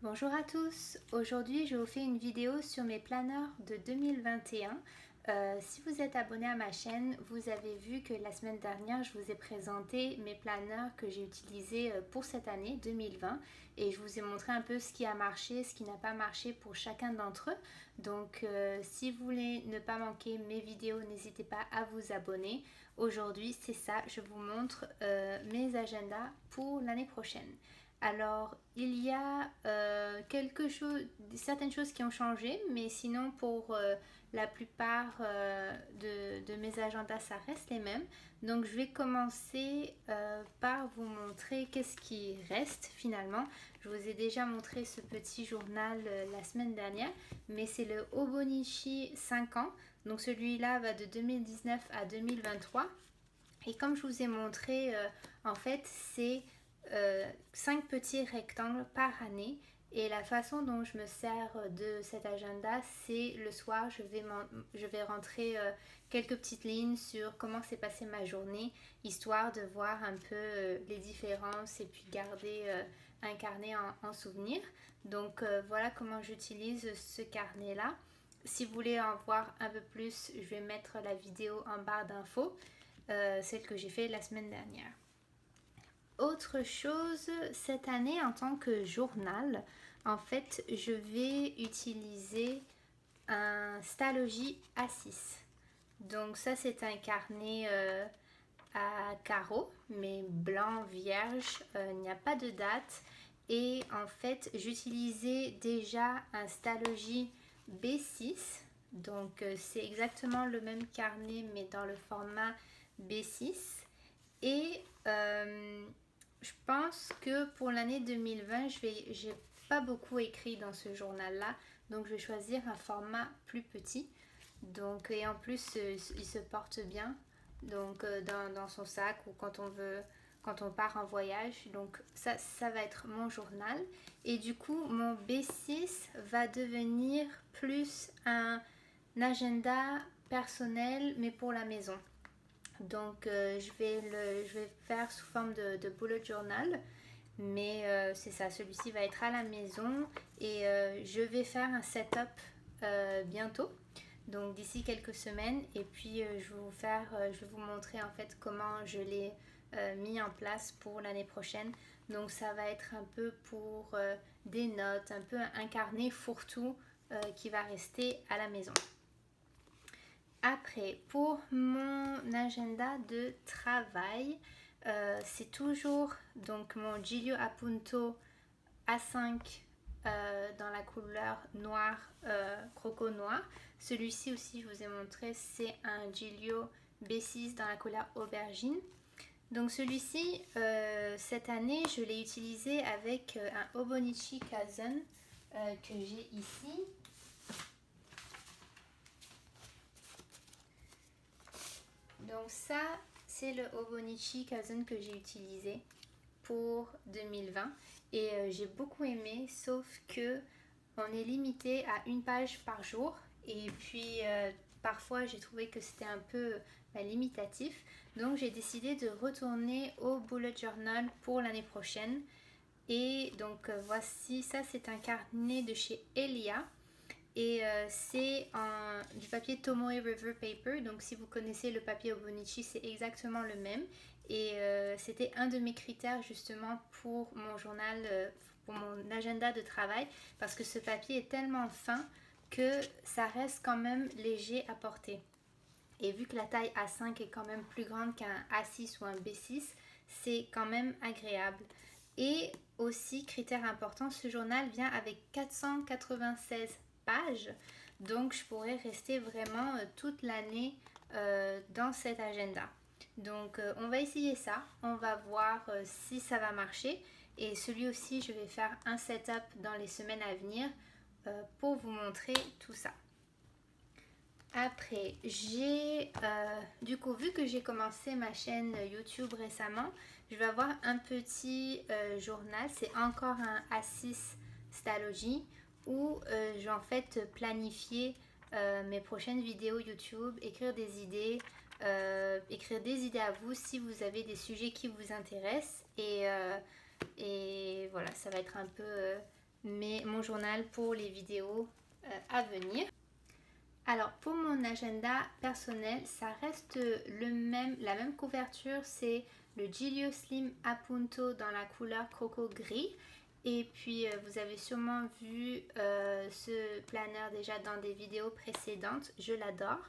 Bonjour à tous, aujourd'hui je vous fais une vidéo sur mes planeurs de 2021. Si vous êtes abonné à ma chaîne, vous avez vu que la semaine dernière je vous ai présenté mes planeurs que j'ai utilisés pour cette année 2020 et je vous ai montré un peu ce qui a marché, ce qui n'a pas marché pour chacun d'entre eux. Donc si vous voulez ne pas manquer mes vidéos, n'hésitez pas à vous abonner. Aujourd'hui c'est ça, je vous montre mes agendas pour l'année prochaine. Alors, il y a certaines choses qui ont changé, mais sinon pour la plupart de mes agendas, ça reste les mêmes. Donc, je vais commencer par vous montrer qu'est-ce qui reste finalement. Je vous ai déjà montré ce petit journal la semaine dernière, mais c'est le Hobonichi 5 ans. Donc, celui-là va de 2019 à 2023. Et comme je vous ai montré, en fait, c'est 5 petits rectangles par année. Et la façon dont je me sers de cet agenda, c'est le soir, je vais rentrer quelques petites lignes sur comment s'est passée ma journée, histoire de voir un peu les différences et puis garder un carnet en souvenir. Donc voilà comment j'utilise ce carnet-là. Si vous voulez en voir un peu plus, je vais mettre la vidéo en barre d'infos, celle que j'ai fait la semaine dernière. Autre chose, cette année en tant que journal, en fait, je vais utiliser un Stalogy A6. Donc ça, c'est un carnet à carreaux, mais blanc, vierge, il n'y a pas de date. Et en fait, j'utilisais déjà un Stalogy B6. Donc c'est exactement le même carnet, mais dans le format B6. Et je pense que pour l'année 2020, j'ai pas beaucoup écrit dans ce journal-là, donc je vais choisir un format plus petit. Donc, et en plus, il se porte bien, donc dans son sac ou quand on part en voyage. Donc ça va être mon journal. Et du coup, mon B6 va devenir plus un agenda personnel, mais pour la maison. Donc je vais faire sous forme de bullet journal. Mais c'est ça, celui-ci va être à la maison et je vais faire un setup bientôt. Donc d'ici quelques semaines et puis je vais vous montrer en fait comment je l'ai mis en place pour l'année prochaine. Donc ça va être un peu pour des notes, un peu un carnet fourre-tout qui va rester à la maison. Après, pour mon agenda de travail, c'est toujours donc mon Giglio Appunto A5 dans la couleur noir, croco noir. Celui-ci aussi, je vous ai montré, c'est un Giglio B6 dans la couleur aubergine. Donc celui-ci, cette année, je l'ai utilisé avec un Hobonichi Kazen que j'ai ici. Donc ça, c'est le Hobonichi Kazen que j'ai utilisé pour 2020 et j'ai beaucoup aimé, sauf que on est limité à une page par jour et puis parfois j'ai trouvé que c'était un peu limitatif. Donc j'ai décidé de retourner au bullet journal pour l'année prochaine. Et donc voici, ça c'est un carnet de chez Elia. Et c'est du papier Tomoe River Paper. Donc si vous connaissez le papier Hobonichi, c'est exactement le même. Et c'était un de mes critères justement pour mon journal, pour mon agenda de travail. Parce que ce papier est tellement fin que ça reste quand même léger à porter. Et vu que la taille A5 est quand même plus grande qu'un A6 ou un B6, c'est quand même agréable. Et aussi, critère important, ce journal vient avec 496 pages. Donc, je pourrais rester vraiment toute l'année dans cet agenda. Donc, on va essayer ça. On va voir si ça va marcher. Et celui aussi, je vais faire un setup dans les semaines à venir pour vous montrer tout ça. Après, j'ai du coup, vu que j'ai commencé ma chaîne YouTube récemment, je vais avoir un petit journal. C'est encore un A6 Stalogy où je vais en fait planifier mes prochaines vidéos YouTube, écrire des idées à vous si vous avez des sujets qui vous intéressent. Et voilà, ça va être un peu mon journal pour les vidéos à venir. Alors pour mon agenda personnel, ça reste la même couverture, c'est le Giglio Slim Appunto dans la couleur coco gris. Et puis vous avez sûrement vu ce planeur déjà dans des vidéos précédentes, je l'adore.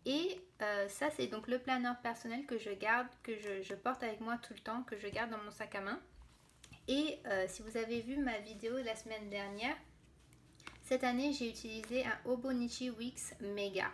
Et ça c'est donc le planeur personnel que je garde, que je porte avec moi tout le temps, que je garde dans mon sac à main. Et si vous avez vu ma vidéo de la semaine dernière, cette année, j'ai utilisé un Hobonichi Wix Mega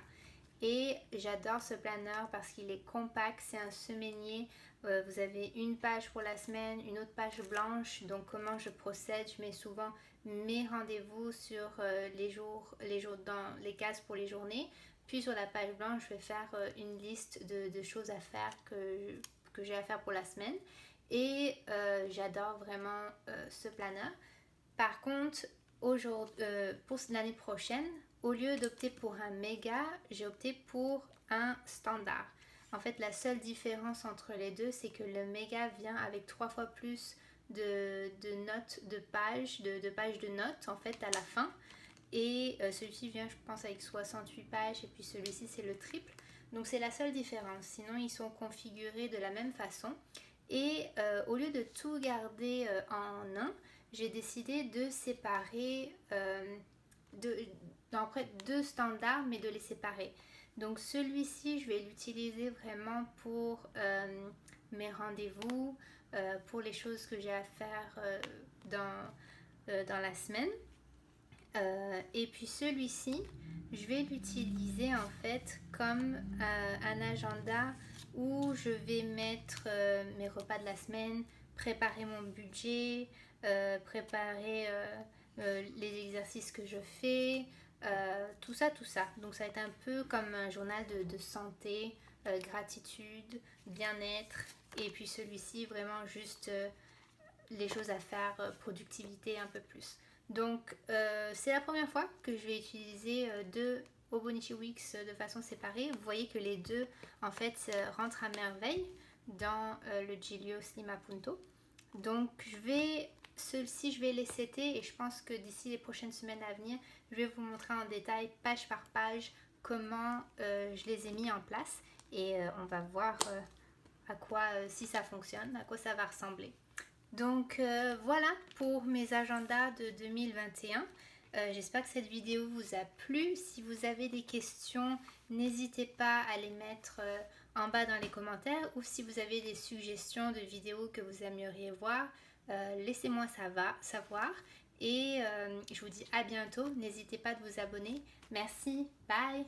et j'adore ce planeur parce qu'il est compact, c'est un semainier. Vous avez une page pour la semaine, une autre page blanche. Donc comment je procède, je mets souvent mes rendez-vous sur les jours dans les cases pour les journées. Puis sur la page blanche, je vais faire une liste de choses à faire que j'ai à faire pour la semaine. Et j'adore vraiment ce planeur. Par contre, pour l'année prochaine, au lieu d'opter pour un méga, j'ai opté pour un standard. En fait, la seule différence entre les deux, c'est que le méga vient avec 3 fois plus de notes de pages, de pages de notes en fait à la fin. Et celui-ci vient, je pense, avec 68 pages et puis celui-ci, c'est le triple. Donc c'est la seule différence. Sinon, ils sont configurés de la même façon. Et au lieu de tout garder en un, j'ai décidé de séparer, en fait, deux standards, mais de les séparer. Donc celui-ci, je vais l'utiliser vraiment pour mes rendez-vous, pour les choses que j'ai à faire dans la semaine. Et puis celui-ci, je vais l'utiliser en fait comme un agenda où je vais mettre mes repas de la semaine, préparer mon budget, préparer les exercices que je fais, tout ça, tout ça. Donc ça va être un peu comme un journal de santé, gratitude, bien-être. Et puis celui-ci, vraiment juste les choses à faire, productivité un peu plus. Donc c'est la première fois que je vais utiliser deux Hobonichi Wix de façon séparée. Vous voyez que les deux en fait rentrent à merveille dans le Giglio Slim Appunto. Donc ceux-ci je vais les setter et je pense que d'ici les prochaines semaines à venir, je vais vous montrer en détail page par page comment je les ai mis en place et on va voir à quoi, si ça fonctionne, à quoi ça va ressembler. Donc voilà pour mes agendas de 2021. J'espère que cette vidéo vous a plu. Si vous avez des questions, n'hésitez pas à les mettre en bas dans les commentaires ou si vous avez des suggestions de vidéos que vous aimeriez voir, laissez-moi savoir. Et je vous dis à bientôt. N'hésitez pas de vous abonner. Merci. Bye.